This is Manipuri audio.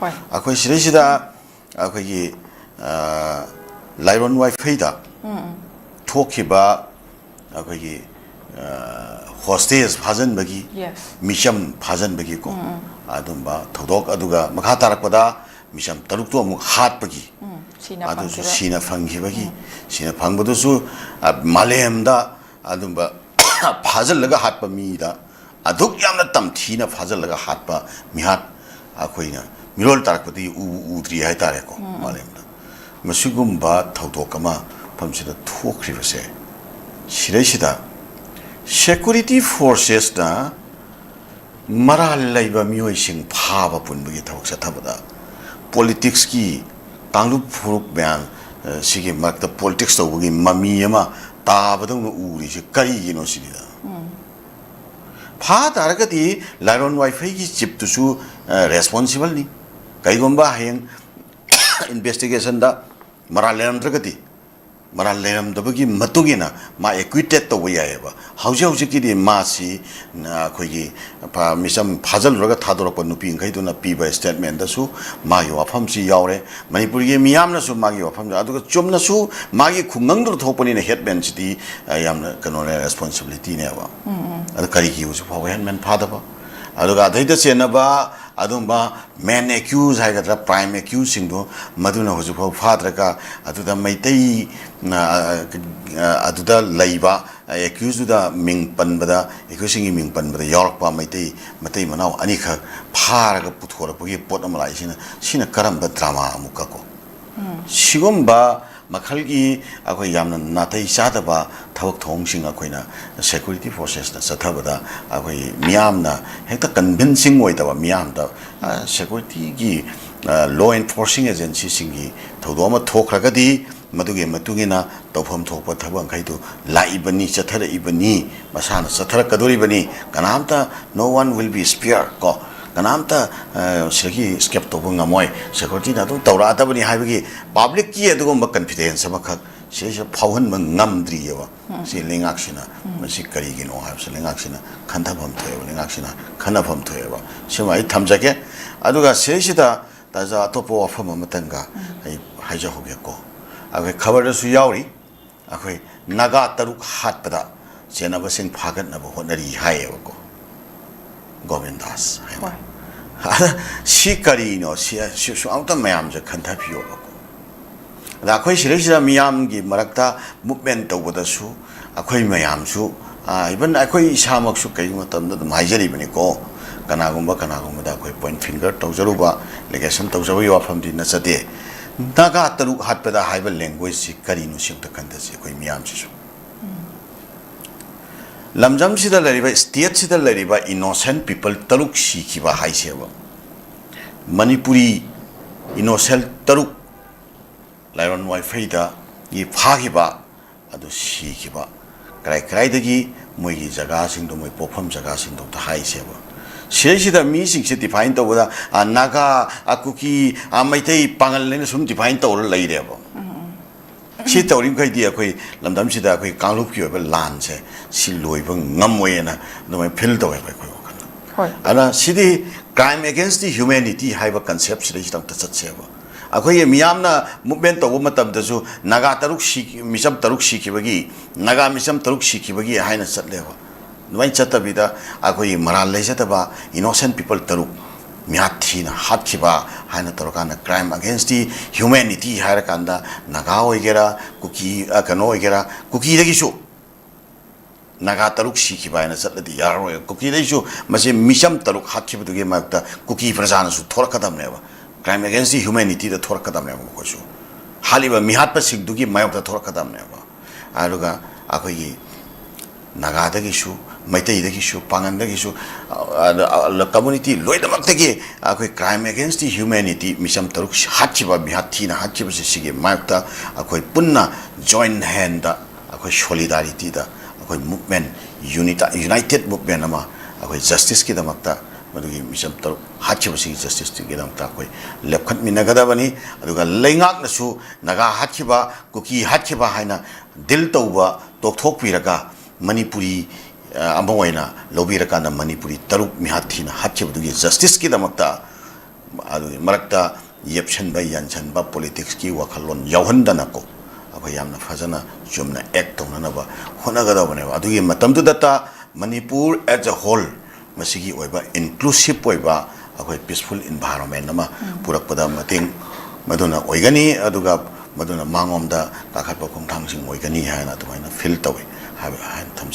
ꯍꯣꯏ ꯑꯩꯈꯣꯏ ꯁꯤꯗꯩꯁꯤꯗ ꯑꯩꯈꯣꯏꯒꯤ ꯂꯥꯏꯔꯣꯟ ꯋꯥꯏꯐꯩꯗ ꯊꯣꯛꯈꯤꯕ ꯑꯩꯈꯣꯏꯒꯤ ꯍꯣꯁꯇꯦꯖ ꯐꯥꯖꯟꯕꯒꯤ ꯌꯦꯁ ꯃꯤꯆꯝ ꯐꯥꯖꯟꯕꯒꯤꯀꯣ ꯑꯗꯨꯝꯕ ꯊꯧꯗꯣꯛ ꯑꯗꯨꯒ ꯃꯈꯥ ꯇꯥꯔꯛꯄꯗ ꯃꯤꯆꯝ ꯇꯔꯨꯛꯇꯣ ꯑꯃꯨꯛ ꯍꯥꯠꯄꯒꯤ ꯁꯤꯅ ꯑꯗꯨꯁꯨ ꯐꯪꯈꯤꯕ ꯁꯤꯅ ꯐꯪꯈꯤꯕꯒꯤ ꯁꯤꯅ ꯐꯪꯕꯗꯨꯁꯨ ꯃꯥꯂꯦꯝꯗ ꯑꯗꯨꯝꯕ ꯐꯥꯖꯜꯂꯒ ꯍꯥꯠꯄ ꯃꯤꯗ ꯑꯗꯨꯛ ꯌꯥꯝꯅ ꯇꯝꯊꯤꯅ ꯐꯥꯖꯜꯂꯒ ꯍꯥꯠꯄ ꯃꯤꯍꯥꯠ ꯑꯩꯈꯣꯏꯅ ꯃꯤꯔꯣꯜ ꯇꯥꯔꯛꯄꯗꯤ ꯎꯗ꯭ꯔꯤ ꯍꯥꯏꯇꯥꯔꯦꯀꯣ ꯃꯥꯂꯦꯝꯗ ꯃꯁꯤꯒꯨꯝꯕ ꯊꯧꯗꯣꯛ ꯑꯃ ꯃꯐꯝꯁꯤꯗ ꯊꯣꯛꯈ꯭ꯔꯤꯕꯁꯦ ꯁꯤꯗꯩꯁꯤꯗ ꯁꯦꯀꯨꯔꯤꯇꯤ ꯐꯣꯔꯁꯦꯁꯅ ꯃꯔꯥꯜ ꯂꯩꯕ ꯃꯤꯑꯣꯏꯁꯤꯡ ꯐꯥꯕ ꯄꯨꯟꯕꯒꯤ ꯊꯕꯛ ꯆꯠꯊꯕꯗ ꯄꯣꯂꯤꯇꯤꯛꯁꯀꯤ ꯀꯥꯡꯂꯨꯞ ꯐꯨꯔꯨꯞ ꯃꯌꯥꯝ ꯁꯤꯒꯤ ꯃꯔꯛꯇ ꯄꯣꯂꯤꯇꯤꯛꯁ ꯇꯧꯕꯒꯤ ꯃꯃꯤ ꯑꯃ ꯇꯥꯕꯗꯧꯅ ꯎꯔꯤꯁꯦ ꯀꯔꯤꯒꯤꯅꯣ ꯁꯤꯅꯤꯗ ꯐꯥ ꯇꯥꯔꯒꯗꯤ ꯂꯥꯏꯔꯣꯟ ꯋꯥꯏꯐꯩꯒꯤ ꯆꯤꯞꯇꯨꯁꯨ ꯔꯦꯁꯄꯣꯟꯁꯤꯕꯜꯅꯤ ꯀꯩꯒꯨꯝꯕ ꯍꯌꯦꯡ ꯏꯟꯚꯦꯁꯇꯤꯒꯦꯁꯟꯗ ꯃꯔꯥꯜ ꯂꯩꯔꯝꯗ꯭ꯔꯒꯗꯤ ꯃꯔꯥꯜ ꯂꯩꯔꯝꯗꯕꯒꯤ ꯃꯇꯨꯡ ꯏꯟꯅ ꯃꯥ ꯑꯦꯀ꯭ꯋꯤꯇꯦꯠ ꯇꯧꯕ ꯌꯥꯏꯑꯕ ꯍꯧꯖꯤꯛꯀꯤꯗꯤ ꯃꯥꯁꯤ ꯑꯩꯈꯣꯏꯒꯤ ꯃꯤꯆꯝ ꯐꯥꯖꯤꯜꯂꯨꯔꯒ ꯊꯥꯗꯣꯔꯛꯄ ꯅꯨꯄꯤꯈꯩꯗꯨꯅ ꯄꯤꯕ ꯁ꯭ꯇꯦꯠꯃꯦꯟꯗꯁꯨ ꯃꯥꯒꯤ ꯋꯥꯐꯝꯁꯤ ꯌꯥꯎꯔꯦ ꯃꯅꯤꯄꯨꯔꯒꯤ ꯃꯤꯌꯥꯝꯅꯁꯨ ꯃꯥꯒꯤ ꯋꯥꯐꯝ ꯑꯗꯨꯒ ꯆꯨꯝꯅꯁꯨ ꯃꯥꯒꯤ ꯈꯨꯡꯒꯪꯗꯨꯗ ꯊꯣꯛꯄꯅꯤꯅ ꯍꯦꯠꯃꯦꯟꯁꯤꯗꯤ ꯌꯥꯝꯅ ꯀꯩꯅꯣꯅꯦ ꯔꯦꯁꯄꯣꯟꯁꯤꯕꯤꯂꯤꯇꯤꯅꯦꯕ ꯑꯗꯨ ꯀꯔꯤꯒꯤ ꯍꯧꯖꯤꯛ ꯐꯥꯎꯕ ꯍꯦꯠꯃꯦꯟ ꯐꯥꯗꯕ ꯑꯗꯨꯒ ꯑꯗꯩꯗ ꯆꯦꯟꯅꯕ ꯑꯗꯨꯝꯕ ꯃꯦꯟ ꯑꯦꯀ꯭ꯌꯨꯖ ꯍꯥꯏꯒꯗ꯭ꯔꯥ ꯄ꯭ꯔꯥꯏꯝ ꯑꯦꯀ꯭ꯌꯨꯖꯁꯤꯡꯗꯣ ꯃꯗꯨꯅ ꯍꯧꯖꯤꯛꯐꯥꯎ ꯐꯥꯗ꯭ꯔꯒ ꯑꯗꯨꯗ ꯃꯩꯇꯩ ꯑꯗꯨꯗ ꯂꯩꯕ ꯑꯦꯀ꯭ꯌꯨꯖꯇꯨꯗ ꯃꯤꯡ ꯄꯟꯕꯗ ꯑꯦꯀ꯭ꯌꯨꯖꯁꯤꯡꯒꯤ ꯃꯤꯡ ꯄꯟꯕꯗ ꯌꯥꯎꯔꯛꯄ ꯃꯩꯇꯩ ꯃꯅꯥꯎ ꯑꯅꯤꯈꯛ ꯐꯥꯔꯒ ꯄꯨꯊꯣꯔꯛꯄꯒꯤ ꯄꯣꯠ ꯑꯃ ꯂꯥꯛꯏꯁꯤꯅ ꯁꯤꯅ ꯀꯔꯝꯕ ꯗ꯭ꯔꯃꯥ ꯑꯃꯨꯛꯀꯀꯣ ꯁꯤꯒꯨꯝꯕ ꯃꯈꯜꯒꯤ ꯑꯩꯈꯣꯏ ꯌꯥꯝꯅ ꯅꯥꯇꯩ ꯆꯥꯗꯕ ꯊꯕꯛ ꯊꯧꯑꯣꯡꯁꯤꯡ ꯑꯩꯈꯣꯏꯅ ꯁꯦꯀꯨꯔꯤꯇꯤ ꯐꯣꯔꯁꯦꯁꯅ ꯆꯠꯊꯕꯗ ꯑꯩꯈꯣꯏ ꯃꯤꯌꯥꯝꯅ ꯍꯦꯛꯇ ꯀꯟꯚꯤꯟꯁꯤꯡ ꯑꯣꯏꯗꯕ ꯃꯤꯌꯥꯝꯗ ꯁꯦꯀꯨꯔꯤꯇꯤꯒꯤ ꯂꯣ ꯑꯦꯟꯐꯣꯔꯁꯤꯡ ꯑꯦꯖꯦꯟꯁꯤꯁꯤꯡꯒꯤ ꯊꯧꯗꯣꯛ ꯑꯃ ꯊꯣꯛꯈ꯭ꯔꯒꯗꯤ ꯃꯗꯨꯒꯤ ꯃꯇꯨꯡ ꯏꯟꯅ ꯇꯧꯐꯝ ꯊꯣꯛꯄ ꯊꯕꯛꯈꯩꯗꯨ ꯂꯥꯛꯏꯕꯅꯤ ꯆꯠꯊꯔꯛꯏꯕꯅꯤ ꯃꯁꯥꯅ ꯆꯠꯊꯔꯛꯀꯗꯣꯔꯤꯕꯅꯤ ꯀꯅꯥꯝꯇ ꯅꯣ ꯋꯥꯟ ꯋꯤꯜ ꯕꯤ ꯁ꯭ꯄꯤꯌꯔ ꯀꯣ ꯀꯅꯥꯝꯇ ꯁꯤꯒꯤ ꯁ꯭ꯀꯦꯞ ꯇꯧꯕ ꯉꯝꯃꯣꯏ ꯁꯦꯀꯨꯔꯤꯇꯤꯅ ꯑꯗꯨꯝ ꯇꯧꯔꯛꯑꯗꯕꯅꯤ ꯍꯥꯏꯕꯒꯤ ꯄꯥꯕ꯭ꯂꯤꯛꯀꯤ ꯑꯗꯨꯒꯨꯝꯕ ꯀꯟꯐꯤꯗꯦꯟꯁ ꯑꯃꯈꯛ ꯁꯤꯁꯦ ꯐꯥꯎꯍꯟꯕ ꯉꯝꯗ꯭ꯔꯤꯑꯕ ꯁꯤ ꯂꯩꯉꯥꯛꯁꯤꯅ ꯃꯁꯤ ꯀꯔꯤꯒꯤꯅꯣ ꯍꯥꯏꯕꯁꯤ ꯂꯩꯉꯥꯛꯁꯤꯅ ꯈꯟꯊꯐꯝ ꯊꯣꯛꯑꯦꯕ ꯂꯩꯉꯥꯛꯁꯤꯅ ꯈꯟꯅꯐꯝ ꯊꯣꯛꯑꯦꯕ ꯁꯤꯃ ꯑꯩ ꯊꯝꯖꯒꯦ ꯑꯗꯨꯒ ꯁꯤꯁꯤꯗ ꯇꯥꯖꯥ ꯑꯇꯣꯞꯄ ꯋꯥꯐꯝ ꯑꯃꯇꯪꯒ ꯑꯩ ꯍꯥꯏꯖꯍꯧꯒꯦꯀꯣ ꯑꯩꯈꯣꯏ ꯈꯕꯔꯗꯁꯨ ꯌꯥꯎꯔꯤ ꯑꯩꯈꯣꯏ ꯅꯥꯒꯥ ꯇꯔꯨꯛ ꯍꯥꯠꯄꯗ ꯆꯦꯟꯅꯕꯁꯤꯡ ꯐꯥꯒꯠꯅꯕ ꯍꯣꯠꯅꯔꯤ ꯍꯥꯏꯌꯦꯕꯀꯣ ꯒꯣꯕꯤꯟꯗꯥꯁ ꯍꯥꯏꯅ ꯁꯤ ꯀꯔꯤꯅꯣ ꯁꯤꯁꯨ ꯑꯃꯨꯛꯇ ꯃꯌꯥꯝꯁꯦ ꯈꯟꯊꯕꯤꯌꯣꯕꯀꯣ ꯑꯗ ꯑꯩꯈꯣꯏ ꯁꯤꯗꯩꯁꯤꯗ ꯃꯤꯌꯥꯝꯒꯤ ꯃꯔꯛꯇ ꯃꯨꯞꯃꯦꯟ ꯇꯧꯕꯗꯁꯨ ꯑꯩꯈꯣꯏ ꯃꯌꯥꯝꯁꯨ ꯏꯚꯟ ꯑꯩꯈꯣꯏ ꯏꯁꯥꯃꯛꯁꯨ ꯀꯔꯤꯒꯨꯝꯕ ꯃꯇꯝꯗ ꯑꯗꯨꯝ ꯍꯥꯏꯖꯔꯤꯕꯅꯤꯀꯣ ꯀꯅꯥꯒꯨꯝꯕꯗ ꯑꯩꯈꯣꯏ ꯄꯣꯏꯟꯠ ꯐꯤꯡꯒꯔ ꯇꯧꯖꯔꯨꯕ ꯂꯤꯒꯦꯁꯟ ꯇꯧꯖꯕꯒꯤ ꯋꯥꯐꯝꯗꯤ ꯅꯠꯆꯗꯦ ꯅꯥꯒꯥ ꯇꯔꯨꯛ ꯍꯥꯠꯄꯗ ꯍꯥꯏꯕ ꯂꯦꯡꯒ꯭ꯋꯦꯖꯁꯤ ꯀꯔꯤꯅꯣ ꯁꯤ ꯑꯝꯇ ꯈꯟꯊꯁꯤ ꯑꯩꯈꯣꯏ ꯃꯤꯌꯥꯝꯁꯤꯁꯨ ꯂꯝꯖꯝꯁꯤꯗ ꯂꯩꯔꯤꯕ ꯁ꯭ꯇꯦꯠꯁꯤꯗ ꯂꯩꯔꯤꯕ ꯏꯅꯣꯁꯦꯟ ꯄꯤꯄꯜ ꯇꯔꯨꯛ ꯁꯤꯈꯤꯕ ꯍꯥꯏꯁꯦꯕ ꯃꯅꯤꯄꯨꯔꯤ ꯏꯅꯣꯁꯦꯟ ꯇꯔꯨꯛ ꯂꯥꯏꯔꯣꯟ ꯋꯥꯏꯐꯩꯗ ꯐꯥꯈꯤꯕ ꯑꯗꯨ ꯁꯤꯈꯤꯕ ꯀꯗꯥꯏꯗꯒꯤ ꯃꯣꯏꯒꯤ ꯖꯒꯥꯁꯤꯡꯗꯣ ꯃꯣꯏ ꯄꯣꯛꯐꯝ ꯖꯒꯥꯁꯤꯡꯗꯣ ꯑꯝꯇ ꯍꯥꯏꯁꯦꯕ ꯁꯤꯗꯩꯁꯤꯗ ꯃꯤꯁꯤꯡꯁꯦ ꯗꯤꯐꯥꯏꯟ ꯇꯧꯕꯗ ꯅꯥꯒꯥ ꯀꯨꯀꯤ ꯃꯩꯇꯩ ꯄꯥꯡꯒꯜ ꯍꯥꯏꯅ ꯁꯨꯝ ꯗꯤꯐꯥꯏꯟ ꯇꯧꯔ ꯂꯩꯔꯦꯕ ꯁꯤ ꯇꯧꯔꯤꯕꯈꯩꯗꯤ ꯑꯩꯈꯣꯏ ꯂꯝꯗꯝꯁꯤꯗ ꯑꯩꯈꯣꯏ ꯀꯥꯡꯂꯨꯞꯀꯤ ꯑꯣꯏꯕ ꯂꯥꯟꯁꯦ ꯁꯤ ꯂꯣꯏꯕ ꯉꯝꯃꯣꯏꯅ ꯑꯗꯨꯃꯥꯏꯅ ꯐꯤꯜ ꯇꯧꯋꯦꯕ ꯑꯩꯈꯣꯏ ꯋꯥꯈꯜꯗ ꯑꯗꯨꯅ ꯁꯤꯗꯤ ꯀ꯭ꯔꯥꯏꯝ ꯑꯦꯒꯦꯟꯁ ꯗꯤ ꯍ꯭ꯌꯨꯃꯦꯅꯤꯇꯤ ꯍꯥꯏꯕ ꯀꯟꯁꯦꯞꯁꯤꯗꯩꯁꯤꯗ ꯑꯝꯇ ꯆꯠꯁꯦꯕ ꯑꯩꯈꯣꯏꯒꯤ ꯃꯤꯌꯥꯝꯅ ꯃꯨꯞꯃꯦꯟ ꯇꯧꯕ ꯃꯇꯝꯗꯁꯨ ꯅꯥꯒꯥ ꯃꯤꯆꯝ ꯇꯔꯨꯛ ꯁꯤꯈꯤꯕꯒꯤ ꯅꯥꯒꯥ ꯃꯤꯆꯝ ꯇꯔꯨꯛ ꯁꯤꯈꯤꯕꯒꯤ ꯍꯥꯏꯅ ꯆꯠꯂꯦꯕ ꯑꯗꯨꯃꯥꯏꯅ ꯆꯠꯇꯕꯤꯗ ꯑꯩꯈꯣꯏꯒꯤ ꯃꯔꯥꯜ ꯂꯩꯖꯗꯕ ꯏꯅꯣꯁꯦꯟ ꯄꯤꯄꯜ ꯇꯔꯨꯛ ꯃꯤꯍꯥꯠ ꯊꯤꯅ ꯍꯥꯠꯈꯤꯕ ꯍꯥꯏꯅ ꯇꯧꯔꯀꯥꯟꯗ ꯀ꯭ꯔꯥꯏꯝ ꯑꯒꯦꯟꯁ ꯗꯤ ꯍ꯭ꯌꯨꯃꯦꯅꯤꯇꯤ ꯍꯥꯏꯔꯀꯥꯟꯗ ꯅꯥꯒꯥ ꯑꯣꯏꯒꯦꯔꯥ ꯀꯨꯀꯤ ꯀꯩꯅꯣ ꯑꯣꯏꯒꯦꯔꯥ ꯀꯨꯀꯤꯗꯒꯤꯁꯨ ꯅꯥꯒꯥ ꯇꯔꯨꯛ ꯁꯤꯈꯤꯕ ꯍꯥꯏꯅ ꯆꯠꯂꯗꯤ ꯌꯥꯔꯔꯣꯏ ꯀꯨꯀꯤꯗꯒꯤꯁꯨ ꯃꯁꯤ ꯃꯤꯆꯝ ꯇꯔꯨꯛ ꯍꯥꯠꯈꯤꯕꯗꯨꯒꯤ ꯃꯔꯛꯇ ꯀꯨꯀꯤ ꯄ꯭ꯔꯖꯥꯅꯁꯨ ꯊꯣꯔꯛꯀꯗꯕꯅꯦꯕ ꯀ꯭ꯔꯥꯏꯝ ꯑꯦꯒꯦꯟꯁ ꯗꯤ ꯍ꯭ꯌꯨꯃꯦꯅꯤꯇꯤꯗ ꯊꯣꯔꯛꯀꯗꯕꯅꯦꯕ ꯃꯈꯣꯏꯁꯨ ꯍꯥꯠꯂꯤꯕ ꯃꯤꯍꯥꯠꯄꯁꯤꯡꯗꯨꯒꯤ ꯃꯥꯌꯣꯛꯇ ꯊꯣꯔꯛꯀꯗꯕꯅꯦꯕ ꯑꯗꯨꯒ ꯑꯩꯈꯣꯏꯒꯤ ꯅꯥꯒꯥꯗꯒꯤꯁꯨ ꯃꯩꯇꯩꯗꯒꯤꯁꯨ ꯄꯥꯡꯒꯜꯗꯒꯤꯁꯨ ꯀꯝꯃꯨꯅꯤꯇꯤ ꯂꯣꯏꯅꯃꯛꯇꯒꯤ ꯑꯩꯈꯣꯏ ꯀ꯭ꯔꯥꯏꯝ ꯑꯦꯒꯦꯟꯁ ꯗꯤ ꯍ꯭ꯌꯨꯃꯦꯅꯤꯇꯤ ꯃꯤꯆꯝ ꯇꯔꯨꯛ ꯍꯥꯠꯈꯤꯕ ꯃꯤꯍꯥꯠ ꯊꯤꯅ ꯍꯥꯠꯈꯤꯕꯁꯤ ꯁꯤꯒꯤ ꯃꯥꯌꯣꯛꯇ ꯑꯩꯈꯣꯏ ꯄꯨꯟꯅ ꯖꯣꯏꯟ ꯍꯦꯟꯗ ꯑꯩꯈꯣꯏ ꯁꯣꯂꯤꯗꯥꯔꯤꯇꯤꯗ ꯑꯩꯈꯣꯏ ꯃꯨꯞꯃꯦꯟ ꯌꯨꯅꯥꯏꯇꯦꯠ ꯃꯨꯞꯃꯦꯟ ꯑꯃ ꯑꯩꯈꯣꯏ ꯖꯁꯇꯤꯁꯀꯤꯗꯃꯛꯇ ꯃꯗꯨꯒꯤ ꯃꯤꯆꯝ ꯇꯔꯨꯛ ꯍꯥꯠꯈꯤꯕꯁꯤꯒꯤ ꯖꯁꯇꯤꯁꯀꯤꯗꯃꯛꯇ ꯑꯩꯈꯣꯏ ꯂꯦꯞꯈꯠꯃꯤꯟꯅꯒꯗꯕꯅꯤ ꯑꯗꯨꯒ ꯂꯩꯉꯥꯛꯅꯁꯨ ꯅꯥꯒꯥ ꯍꯥꯠꯈꯤꯕ ꯀꯨꯀꯤ ꯍꯥꯠꯈꯤꯕ ꯍꯥꯏꯅ ꯗꯤꯜ ꯇꯧꯕ ꯇꯣꯛꯊꯣꯛꯄꯤꯔꯒ ꯃꯅꯤꯄꯨꯔꯤ ꯑꯃ ꯑꯣꯏꯅ ꯂꯧꯕꯤꯔꯀꯥꯟꯗ ꯃꯅꯤꯄꯨꯔꯤ ꯇꯔꯨꯛ ꯃꯤꯍꯥꯠ ꯊꯤꯅ ꯍꯥꯠꯈꯤꯕꯗꯨꯒꯤ ꯖꯁꯇꯤꯁꯀꯤꯗꯃꯛꯇ ꯑꯗꯨꯒꯤ ꯃꯔꯛꯇ ꯌꯦꯞꯁꯟꯕ ꯌꯥꯟꯁꯟꯕ ꯄꯣꯂꯤꯇꯤꯛꯁꯀꯤ ꯋꯥꯈꯜꯂꯣꯟ ꯌꯥꯎꯍꯟꯗꯅꯀꯣ ꯑꯩꯈꯣꯏ ꯌꯥꯝꯅ ꯐꯖꯅ ꯆꯨꯝꯅ ꯑꯦꯛ ꯇꯧꯅꯅꯕ ꯍꯣꯠꯅꯒꯗꯕꯅꯦꯕ ꯑꯗꯨꯒꯤ ꯃꯇꯝꯗꯨꯗ ꯃꯅꯤꯄꯨꯔ ꯑꯦꯖ ꯑ ꯍꯣꯜ ꯃꯁꯤꯒꯤ ꯑꯣꯏꯕ ꯏꯟꯀ꯭ꯂꯨꯁꯤꯞ ꯑꯣꯏꯕ ꯑꯩꯈꯣꯏ ꯄꯤꯁꯐꯨꯜ ꯏꯟꯚꯥꯏꯔꯣꯟꯃꯦꯟ ꯑꯃ ꯄꯨꯔꯛꯄꯗ ꯃꯇꯦꯡ ꯃꯗꯨꯅ ꯑꯣꯏꯒꯅꯤ ꯑꯗꯨꯒ ꯃꯗꯨꯅ ꯃꯥꯡꯂꯣꯝꯗ ꯀꯥꯈꯠꯄ ꯈꯣꯡꯊꯥꯡꯁꯤꯡ ꯑꯣꯏꯒꯅꯤ ꯍꯥꯏꯅ ꯑꯗꯨꯃꯥꯏꯅ ꯐꯤꯜ ꯇꯧꯏ ꯍꯥꯏꯅ ꯊꯝꯖꯒꯦ